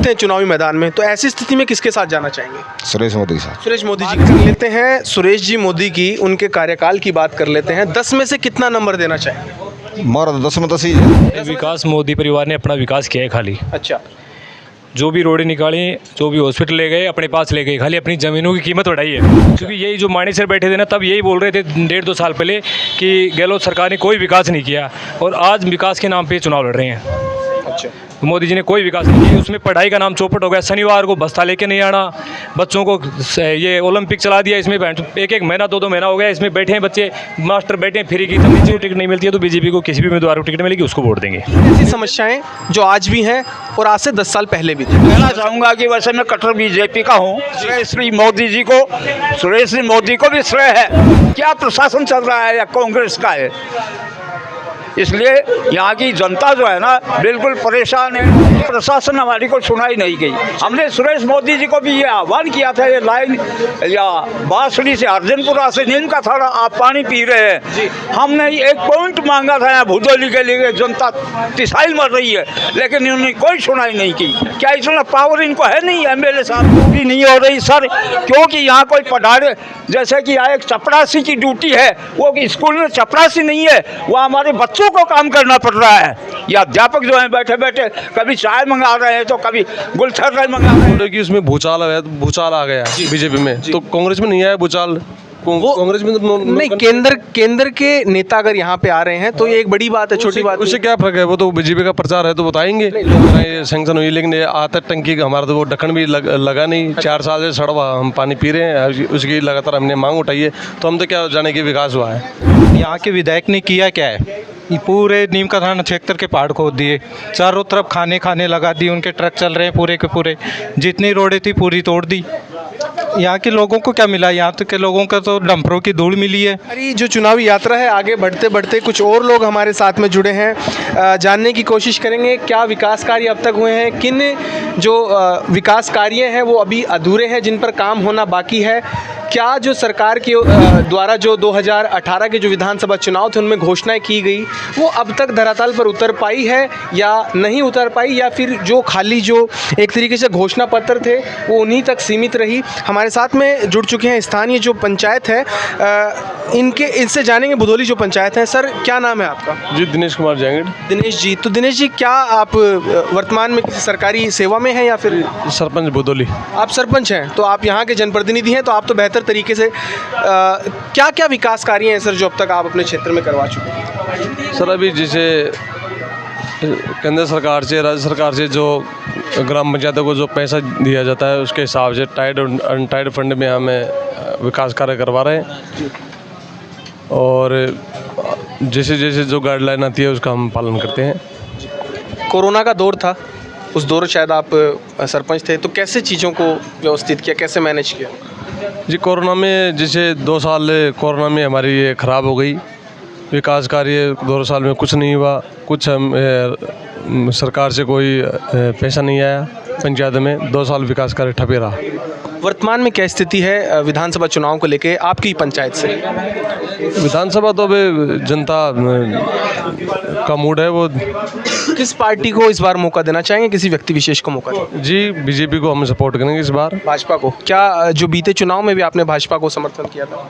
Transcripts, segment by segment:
उतरते हैं चुनावी मैदान में, तो ऐसी स्थिति में किसके साथ जाना चाहेंगे? सुरेश मोदी के साथ। सुरेश मोदी जी कर लेते हैं। सुरेश जी मोदी की, उनके कार्यकाल की बात कर लेते हैं। 10 में से कितना नंबर देना चाहेंगे? मारा 10 में 10 ही है। विकास मोदी परिवार ने अपना विकास किया है खाली। अच्छा, जो भी रोडें निकाली, जो भी हॉस्पिटल ले गए अपने पास ले गए, खाली अपनी ज़मीनों की कीमत बढ़ाई है। क्योंकि यही जो माणी सर बैठे थे ना, तब यही बोल रहे थे 1.5-2 साल पहले कि गहलोत सरकार ने कोई विकास नहीं किया, और आज विकास के नाम पे चुनाव लड़ रहे हैं। अच्छा, मोदी जी ने कोई विकास नहीं किया। उसमें पढ़ाई का नाम चौपट हो गया। शनिवार को बस्ता लेके नहीं आना, बच्चों को ये ओलंपिक चला दिया। इसमें एक महीना 2-2 महीना हो गया, इसमें बैठे हैं बच्चे, मास्टर बैठे हैं फ्री की। तब किसी को टिकट नहीं मिलती है तो बीजेपी को किसी भी उम्मीदवार को टिकट मिलेगी उसको वोट देंगे। ऐसी समस्याएं जो आज भी हैं और आज से 10 साल पहले भी थी। कहना चाहूँगा कि वैसे मैं कट्टर बीजेपी का हूँ। श्री मोदी जी को, सुरेश मोदी को भी श्रेय है। क्या प्रशासन चल रहा है या कांग्रेस का है, इसलिए यहाँ की जनता जो है ना बिल्कुल परेशान है। प्रशासन हमारी को सुनाई नहीं गई। हमने सुरेश मोदी जी को भी ये आह्वान किया था, ये लाइन या बांसुरी से अर्जनपुरा से नीम का थाना आप पानी पी रहे हैं, हमने एक पॉइंट मांगा था यहाँ भुदोली के लिए। जनता तिसाइल मर रही है, लेकिन इन्होंने कोई सुनाई नहीं की। क्या इतना पावर इनको है नहीं? एमएलए साहब पूरी नहीं हो रही सर, क्योंकि यहाँ कोई पढ़ाने, जैसे कि यहाँ एक चपरासी की ड्यूटी है, वो स्कूल में चपरासी नहीं है, वो हमारे बच्चों को काम करना पड़ रहा है। या अध्यापक जो है बैठे बैठे कभी चाय मंगा रहे हैं तो कभी गुलछर्रा मंगा रहे हैं। कि उसमें भूचाल है, भूचाल आ गया बीजेपी में, तो कांग्रेस में नहीं आया भूचाल। कांग्रेस में तो नहीं, केंद्र के नेता अगर यहाँ पे आ रहे हैं तो ये एक बड़ी बात है, छोटी बात उससे क्या फर्क है? वो तो बीजेपी का प्रचार है तो बताएंगे। ये सैंक्शन हुई, लेकिन ये आता टंकी का हमारा तो वो ढक्कन भी लगा नहीं। 4 साल से सड़वा हम पानी पी रहे हैं, उसकी लगातार हमने मांग उठाई है, तो हम तो क्या जाने की विकास हुआ है। यहाँ के विधायक ने किया क्या है? पूरे नीम का थाना क्षेत्र के पहाड़ खोद दिए, चारों तरफ खाने लगा दिए, उनके ट्रक चल रहे हैं पूरे के पूरे। जितनी रोडें थी पूरी तोड़ दी। यहाँ के लोगों को क्या मिला? यहाँ के लोगों का तो डंपरों की धूल मिली है। हमारी जो चुनावी यात्रा है, आगे बढ़ते बढ़ते कुछ और लोग हमारे साथ में जुड़े हैं। जानने की कोशिश करेंगे क्या विकास कार्य अब तक हुए हैं, किन जो विकास कार्य हैं वो अभी अधूरे हैं, जिन पर काम होना बाकी है। क्या जो सरकार के द्वारा जो 2018 के जो विधानसभा चुनाव थे उनमें घोषणाएं की गई वो अब तक धरातल पर उतर पाई है या नहीं उतर पाई, या फिर जो खाली जो एक तरीके से घोषणा पत्र थे वो उन्हीं तक सीमित रही। हमारे साथ में जुड़ चुके हैं स्थानीय जो पंचायत है, इनसे जानेंगे। भुदोली जो पंचायत है, सर क्या नाम है आपका? जी दिनेश कुमार जांगड़। दिनेश जी, तो दिनेश जी क्या आप वर्तमान में किसी सरकारी सेवा में हैं या फिर? सरपंच भुदोली। आप सरपंच हैं, तो आप यहाँ के जनप्रतिनिधि हैं, तो आप तो बेहतर तरीके से क्या क्या विकास कार्य हैं सर जो अब तक आप अपने क्षेत्र में करवा चुके हैं? सर अभी जैसे केंद्र सरकार से, राज्य सरकार से जो ग्राम पंचायतों को जो पैसा दिया जाता है उसके हिसाब से टाइड और अनटाइड फंड में हमें विकास कार्य करवा रहे हैं, और जैसे जैसे जो गाइडलाइन आती है उसका हम पालन करते हैं। कोरोना का दौर था, उस दौर शायद आप सरपंच थे, तो कैसे चीज़ों को व्यवस्थित किया, कैसे मैनेज किया? जी कोरोना में जैसे 2 साल कोरोना में हमारी ये ख़राब हो गई। विकास कार्य 2 साल में कुछ नहीं हुआ, कुछ सरकार से कोई पैसा नहीं आया पंचायत में। 2 साल विकास कार्य ठपे रहा। वर्तमान में क्या स्थिति है विधानसभा चुनाव को लेके आपकी पंचायत से? विधानसभा तो अभी जनता का मूड है, वो किस पार्टी को इस बार मौका देना चाहेंगे, किसी व्यक्ति विशेष को मौका दें? जी बीजेपी को हम सपोर्ट करेंगे इस बार। भाजपा को? क्या जो बीते चुनाव में भी आपने भाजपा को समर्थन किया था?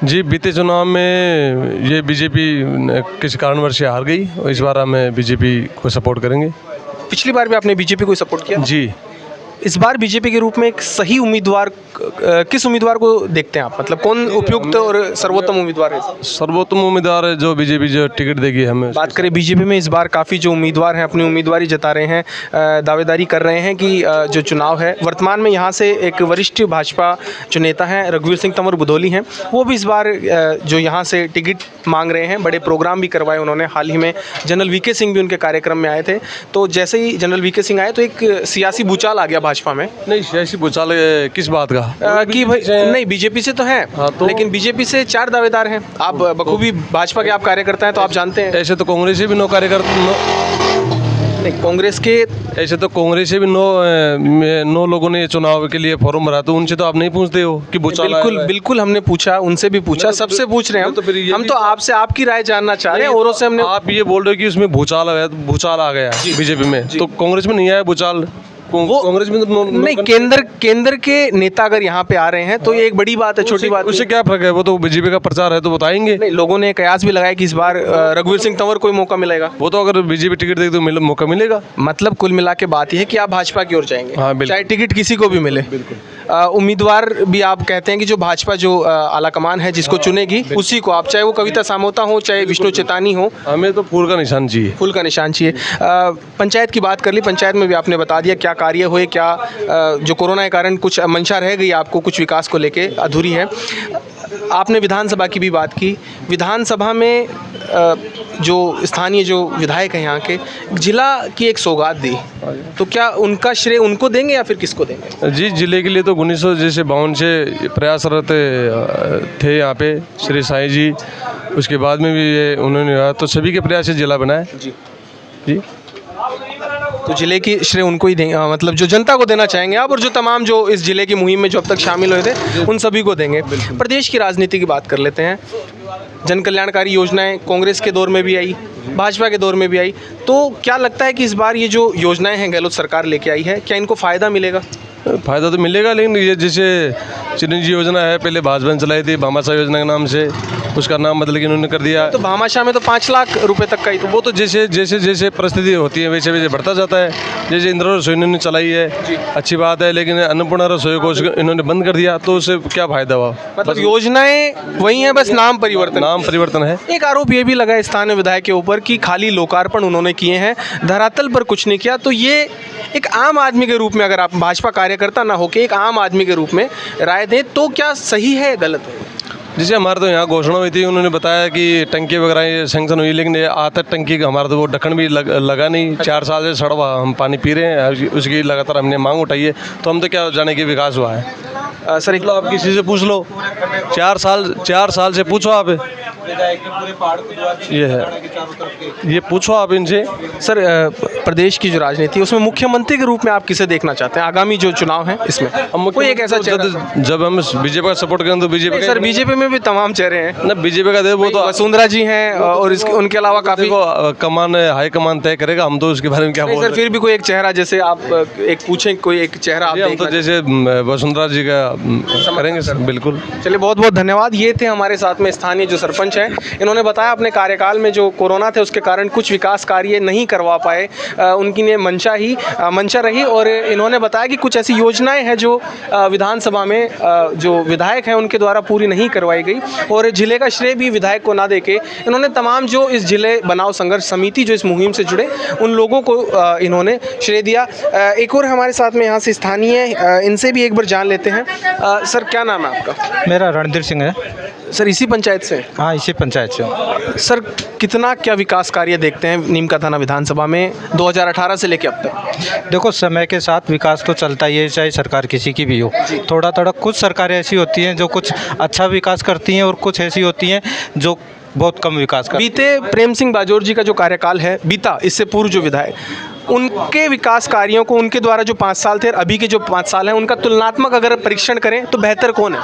जी बीते चुनाव में ये बीजेपी किसी कारणवश से हार गई, और इस बार हम बीजेपी को सपोर्ट करेंगे। पिछली बार भी आपने बीजेपी को सपोर्ट किया? जी। इस बार बीजेपी के रूप में एक सही उम्मीदवार, किस उम्मीदवार को देखते हैं आप? मतलब कौन उपयुक्त और सर्वोत्तम उम्मीदवार है? सर्वोत्तम उम्मीदवार है जो बीजेपी जो टिकट देगी हमें। बात करें बीजेपी में, इस बार काफ़ी जो उम्मीदवार हैं अपनी उम्मीदवारी जता रहे हैं, दावेदारी कर रहे हैं कि जो चुनाव है वर्तमान में यहाँ से एक वरिष्ठ भाजपा जो नेता हैं रघुवीर सिंह तंवर भुदोली हैं, वो भी इस बार जो यहाँ से टिकट मांग रहे हैं। बड़े प्रोग्राम भी करवाए उन्होंने। हाल ही में जनरल वीके सिंह भी उनके कार्यक्रम में आए थे, तो जैसे ही जनरल वीके सिंह आए तो एक सियासी भूचाल आ गया भाजपा में। नहीं सियासी भूचाल किस बात का? कि भाई नहीं, बीजेपी से तो है, तो लेकिन बीजेपी से 4 दावेदार हैं। आप बखूबी भाजपा के आप कार्यकर्ता हैं तो आप जानते हैं। ऐसे तो कांग्रेस से भी 9 कार्यकर्ता नहीं, कांग्रेस के ऐसे तो कांग्रेस से भी 9 लोगों ने चुनाव के लिए फॉर्म भरा, तो उनसे तो आप नहीं पूछते हो कि भूचाल? बिल्कुल हमने पूछा, उनसे भी पूछा, सबसे पूछ रहे हैं हम तो आपसे आपकी राय जानना चाह रहे हैं। औरों से हमने, आप ये बोल रहे हो कि उसमें भूचाल है, भूचाल आ गया बीजेपी में, तो कांग्रेस में नहीं आया भूचाल? कांग्रेस में तो नहीं, केंद्र के नेता अगर यहाँ पे आ रहे हैं तो ये एक बड़ी बात है, छोटी बात उससे क्या फर्क है? वो तो बीजेपी का प्रचार है तो बताएंगे। नहीं। लोगों ने कयास भी लगाया कि इस बार रघुवीर सिंह तंवर को ही मौका मिलेगा। वो तो अगर बीजेपी टिकट देगी तो मौका मिलेगा। मतलब कुल मिला के बात यह है कि आप भाजपा की ओर जाएंगे, हाँ, बिल्कुल। चाहे टिकट किसी को भी मिले। उम्मीदवार भी आप कहते हैं कि जो भाजपा जो आला कमान है जिसको चुनेगी उसी को आप, चाहे वो कविता सामोता हो चाहे विष्णु चेतानी हो। हमें तो फूल का निशान चाहिए। फूल का निशान चाहिए। पंचायत की बात कर ली, पंचायत में भी आपने बता दिया क्या कार्य हुए, क्या जो कोरोना के कारण कुछ मंशा रह गई आपको कुछ विकास को लेके अधूरी है। आपने विधानसभा की भी बात की। विधानसभा में जो स्थानीय जो विधायक हैं यहाँ के, जिला की एक सौगात दी, तो क्या उनका श्रेय उनको देंगे या फिर किसको देंगे? जी, जिले के लिए तो 1952 से प्रयासरत थे यहाँ पे श्री साईं जी। उसके बाद में भी ये उन्होंने तो सभी के प्रयास से जिला बनाए। जी जी, तो जिले की श्रेय उनको ही देंगे, मतलब जो जनता को देना चाहेंगे आप, और जो तमाम जो इस जिले की मुहिम में जो अब तक शामिल हुए थे उन सभी को देंगे। प्रदेश की राजनीति की बात कर लेते हैं। जन कल्याणकारी योजनाएं कांग्रेस के दौर में भी आई, भाजपा के दौर में भी आई, तो क्या लगता है कि इस बार ये जो योजनाएं हैं गहलोत सरकार लेके आई है, क्या इनको फ़ायदा मिलेगा? फ़ायदा तो मिलेगा, लेकिन ये जैसे चिरंजीवी योजना है, पहले भाजपा ने चलाई थी भामाशाह योजना के नाम से, उसका नाम बदल के इन्होंने कर दिया। तो भामाशाह में तो 5 लाख रुपए तक का ही, तो वो तो जैसे जैसे जैसे परिस्थिति होती है वैसे वैसे बढ़ता जाता है। जैसे इंदिरा रसोई इन्होंने चलाई है, अच्छी बात है, लेकिन अन्नपूर्णा रसोई को इन्होंने बंद कर दिया, तो उससे क्या फ़ायदा हुआ? मतलब योजनाएं वही हैं, बस नाम परिवर्तन है। एक आरोप ये भी लगा है स्थानीय विधायक के ऊपर कि खाली लोकार्पण उन्होंने किए हैं, धरातल पर कुछ नहीं किया। तो ये एक आम आदमी के रूप में, अगर आप भाजपा कार्यकर्ता ना होकर एक आम आदमी के रूप में राय दें, तो क्या सही है गलत है? जैसे हमारे तो यहाँ घोषणा हुई थी, उन्होंने बताया कि टंकी वगैरह ये सैंक्शन हुई, लेकिन आता टंकी का हमारा तो वो ढक्कन भी लगा नहीं। 4 साल से सड़वा हम पानी पी रहे हैं, उसकी लगातार हमने मांग उठाई है, तो हम तो क्या जाने की विकास हुआ है। सर, आप किसी से पूछ लो, 4 साल से पूछो आप, ये है, ये पूछो आप इनसे। सर, प्रदेश की जो राजनीति है उसमें मुख्यमंत्री के रूप में आप किसे देखना चाहते हैं आगामी जो चुनाव हैं इसमें? कोई एक ऐसा चेहरा, जब हम बीजेपी का सपोर्ट करें तो बीजेपी। सर, बीजेपी में भी तमाम चेहरे हैं ना, बीजेपी का दे वो तो वसुंधरा जी हैं, और उनके अलावा काफी कमान हाई कमान तय करेगा, हम तो उसके बारे में क्या बोल रहे हैं। सर, फिर भी कोई एक चेहरा, जैसे आप एक पूछें कोई एक चेहरा आप हम तो जैसे वसुंधरा जी का करेंगे सर, बिल्कुल। चलिए, बहुत बहुत धन्यवाद। ये थे हमारे साथ में स्थानीय जो सरपंच हैं, इन्होंने बताया अपने कार्यकाल में जो कोरोना थे उसके कारण कुछ विकास कार्य नहीं करवा पाए, उनकी ने मंशा रही, और इन्होंने बताया कि कुछ ऐसी योजनाएं हैं जो विधानसभा में जो विधायक हैं उनके द्वारा पूरी नहीं करवाई गई, और जिले का श्रेय भी विधायक को ना देके इन्होंने तमाम जो इस जिले बनाओ संघर्ष समिति जो इस मुहिम से जुड़े उन लोगों को इन्होंने श्रेय दिया। एक और हमारे साथ में यहाँ से स्थानीय, इनसे भी एक बार जान लेते हैं। सर, क्या नाम है आपका? मेरा रणधीर सिंह है। सर, इसी पंचायत से? हाँ, इसी पंचायत से। सर, कितना क्या विकास कार्य देखते हैं नीमका थाना विधानसभा में 2018 से लेकर अब तक? देखो, समय के साथ विकास तो चलता ही है, चाहे सरकार किसी की भी हो। थोड़ा थोड़ा कुछ सरकारें ऐसी होती हैं जो कुछ अच्छा विकास करती हैं, और कुछ ऐसी होती हैं जो बहुत कम विकास करती हैं। बीते प्रेम सिंह बाजोर जी का जो कार्यकाल है बीता, इससे पूर्व जो विधायक, उनके विकास कार्यों को उनके द्वारा जो 5 साल थे और अभी के जो 5 साल हैं उनका तुलनात्मक अगर परीक्षण करें तो बेहतर कौन है?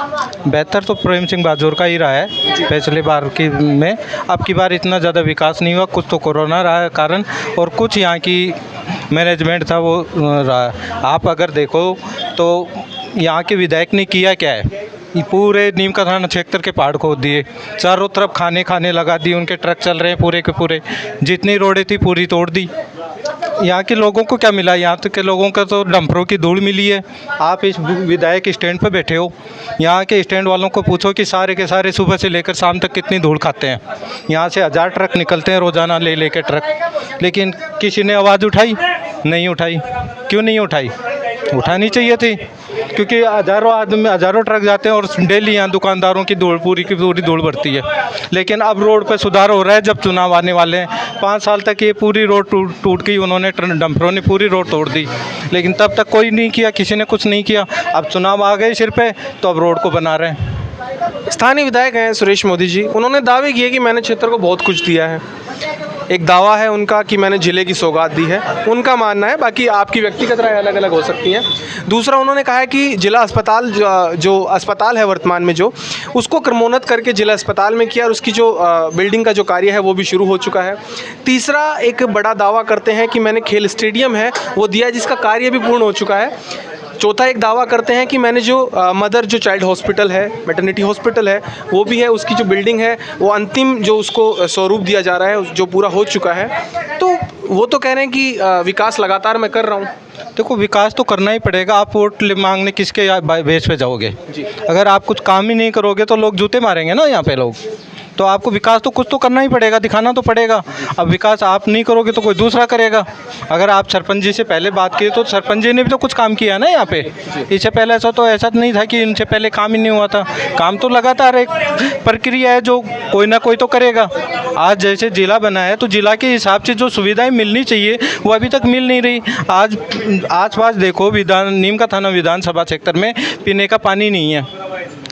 बेहतर तो प्रेम सिंह बाजोर का ही रहा है पिछले बार की में। अब की बार इतना ज़्यादा विकास नहीं हुआ, कुछ तो कोरोना रहा कारण, और कुछ यहाँ की मैनेजमेंट था वो रहा। आप अगर देखो तो यहाँ के विधायक ने किया क्या है, पूरे नीमका थाना क्षेत्र के पहाड़ खोद दिए, चारों तरफ खाने लगा दिए, उनके ट्रक चल रहे हैं पूरे के पूरे, जितनी रोडें थी पूरी तोड़ दी। यहाँ के लोगों को क्या मिला? यहाँ के लोगों का तो डंपरों की धूल मिली है। आप इस विधायक स्टैंड पर बैठे हो, यहाँ के स्टैंड वालों को पूछो कि सारे के सारे सुबह से लेकर शाम तक कितनी धूल खाते हैं। यहाँ से 1000 ट्रक निकलते हैं रोज़ाना ले के ट्रक, लेकिन किसी ने आवाज़ उठाई? नहीं उठाई। क्यों नहीं उठाई? उठानी चाहिए थी, क्योंकि हज़ारों ट्रक जाते हैं और डेली यहाँ दुकानदारों की धूल पूरी की पूरी धूल बढ़ती है। लेकिन अब रोड पर सुधार हो रहा है जब चुनाव आने वाले हैं। 5 साल तक ये पूरी रोड टूट गई, उन्होंने डंपरों ने पूरी रोड तोड़ दी, लेकिन तब तक कोई नहीं किया, किसी ने कुछ नहीं किया। अब चुनाव आ गए सिर पे तो अब रोड को बना रहे हैं। स्थानीय विधायक हैं सुरेश मोदी जी, उन्होंने दावे किए कि मैंने क्षेत्र को बहुत कुछ दिया है। एक दावा है उनका कि मैंने ज़िले की सौगात दी है, उनका मानना है, बाकी आपकी व्यक्तिगत राय अलग अलग हो सकती हैं। दूसरा उन्होंने कहा है कि जिला अस्पताल जो अस्पताल है वर्तमान में जो, उसको क्रमोन्नत करके जिला अस्पताल में किया और उसकी जो बिल्डिंग का जो कार्य है वो भी शुरू हो चुका है। तीसरा एक बड़ा दावा करते हैं कि मैंने खेल स्टेडियम है वो दिया जिसका कार्य भी पूर्ण हो चुका है। चौथा एक दावा करते हैं कि मैंने जो मदर जो चाइल्ड हॉस्पिटल है, मैटरनिटी हॉस्पिटल है वो भी है, उसकी जो बिल्डिंग है वो अंतिम जो उसको स्वरूप दिया जा रहा है जो पूरा हो चुका है। तो वो तो कह रहे हैं कि विकास लगातार मैं कर रहा हूँ। देखो, विकास तो करना ही पड़ेगा। आप वोट मांगने किसके बेस पे जाओगे? अगर आप कुछ काम ही नहीं करोगे तो लोग जूते मारेंगे ना यहाँ पे लोग। तो आपको विकास तो कुछ तो करना ही पड़ेगा, दिखाना तो पड़ेगा। अब विकास आप नहीं करोगे तो कोई दूसरा करेगा। अगर आप सरपंच जी से पहले बात किए तो सरपंच जी ने भी तो कुछ काम किया ना यहाँ पे। इससे पहले ऐसा नहीं था कि इनसे पहले काम ही नहीं हुआ था। काम तो लगातार एक प्रक्रिया है जो कोई ना कोई तो करेगा। आज जैसे जिला बना है तो जिला के हिसाब से जो सुविधाएं मिलनी चाहिए वो अभी तक मिल नहीं रही। आज आसपास देखो, नीम का थाना विधानसभा क्षेत्र में पीने का पानी नहीं है।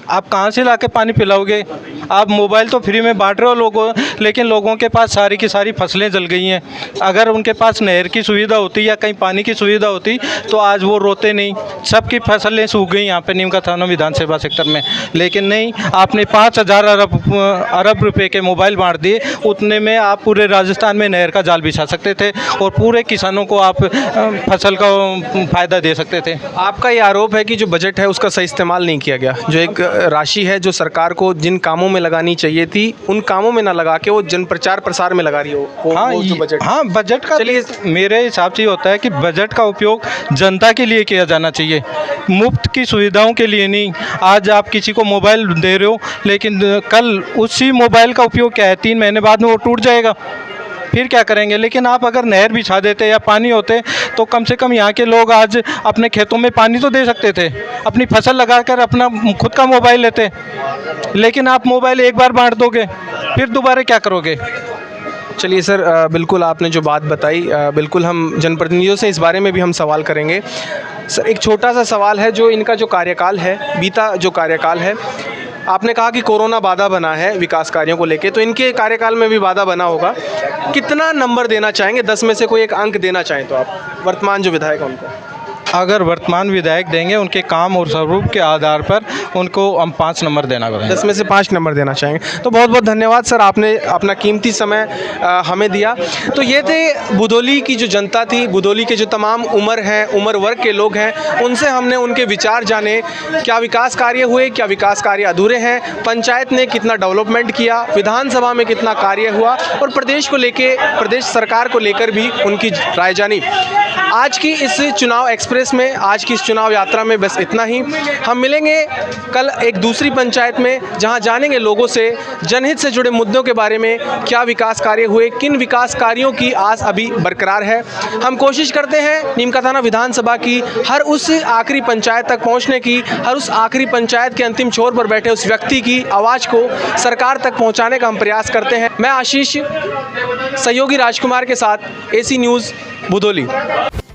आप कहाँ से लाके पानी पिलाओगे? आप मोबाइल तो फ्री में बांट रहे हो लोगों, लेकिन लोगों के पास सारी की सारी फसलें जल गई हैं। अगर उनके पास नहर की सुविधा होती या कहीं पानी की सुविधा होती तो आज वो रोते नहीं। सबकी फसलें सूख गई यहाँ पे नीम का थाना विधानसभा सेक्टर में। लेकिन नहीं, आपने 5,000 अरब रुपए के मोबाइल बांट दिए। उतने में आप पूरे राजस्थान में नहर का जाल बिछा सकते थे और पूरे किसानों को आप फसल का फ़ायदा दे सकते थे। आपका ये आरोप है कि जो बजट है उसका सही इस्तेमाल नहीं किया गया। जो एक राशि है जो सरकार को जिन कामों में लगानी चाहिए थी उन कामों में ना लगा के वो जन प्रचार प्रसार में लगा रही हो। वो जो बजट, हाँ, बजट का चलिए, मेरे हिसाब से होता है कि बजट का उपयोग जनता के लिए किया जाना चाहिए, मुफ्त की सुविधाओं के लिए नहीं। आज आप किसी को मोबाइल दे रहे हो लेकिन कल उसी मोबाइल का उपयोग क्या है, 3 महीने बाद में वो टूट जाएगा, फिर क्या करेंगे? लेकिन आप अगर नहर बिछा देते या पानी होते तो कम से कम यहाँ के लोग आज अपने खेतों में पानी तो दे सकते थे, अपनी फसल लगाकर अपना खुद का मोबाइल लेते। लेकिन आप मोबाइल एक बार बांट दोगे, फिर दोबारा क्या करोगे? चलिए सर, बिल्कुल आपने जो बात बताई, बिल्कुल हम जनप्रतिनिधियों से इस बारे में भी हम सवाल करेंगे। सर, एक छोटा सा सवाल है, जो इनका जो कार्यकाल है, बीता जो कार्यकाल है, आपने कहा कि कोरोना बाधा बना है विकास कार्यों को लेके, तो इनके कार्यकाल में भी बाधा बना होगा। कितना नंबर देना चाहेंगे? 10 में से कोई एक अंक देना चाहें तो आप, वर्तमान जो विधायक है उनको। अगर वर्तमान विधायक देंगे उनके काम और स्वरूप के आधार पर उनको हम 5 नंबर देना पड़ेगा। 10 में से 5 नंबर देना चाहेंगे। तो बहुत बहुत धन्यवाद सर, आपने अपना कीमती समय हमें दिया। तो ये थे बुदौली की जो जनता थी, बुदौली के जो तमाम उम्र वर्ग के लोग हैं, उनसे हमने उनके विचार जाने। क्या विकास कार्य हुए, क्या विकास कार्य अधूरे हैं, पंचायत ने कितना डेवलपमेंट किया, विधानसभा में कितना कार्य हुआ और प्रदेश को लेके, प्रदेश सरकार को लेकर भी उनकी राय जानी। आज की इस चुनाव एक्सप्रेस में, आज की इस चुनाव यात्रा में बस इतना ही। हम मिलेंगे कल एक दूसरी पंचायत में, जहां जानेंगे लोगों से जनहित से जुड़े मुद्दों के बारे में, क्या विकास कार्य हुए, किन विकास कार्यों की आस अभी बरकरार है। हम कोशिश करते हैं नीम का थाना विधानसभा की हर उस आखिरी पंचायत तक पहुंचने की, हर उस आखिरी पंचायत के अंतिम छोर पर बैठे उस व्यक्ति की आवाज़ को सरकार तक पहुँचाने का हम प्रयास करते हैं। मैं आशीष, सहयोगी राजकुमार के साथ AC न्यूज़ बुदौली।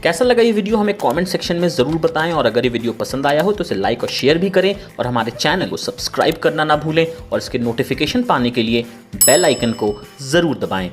कैसा लगा ये वीडियो हमें कमेंट सेक्शन में ज़रूर बताएं, और अगर ये वीडियो पसंद आया हो तो इसे लाइक और शेयर भी करें, और हमारे चैनल को सब्सक्राइब करना ना भूलें, और इसके नोटिफिकेशन पाने के लिए बेल आइकन को ज़रूर दबाएं।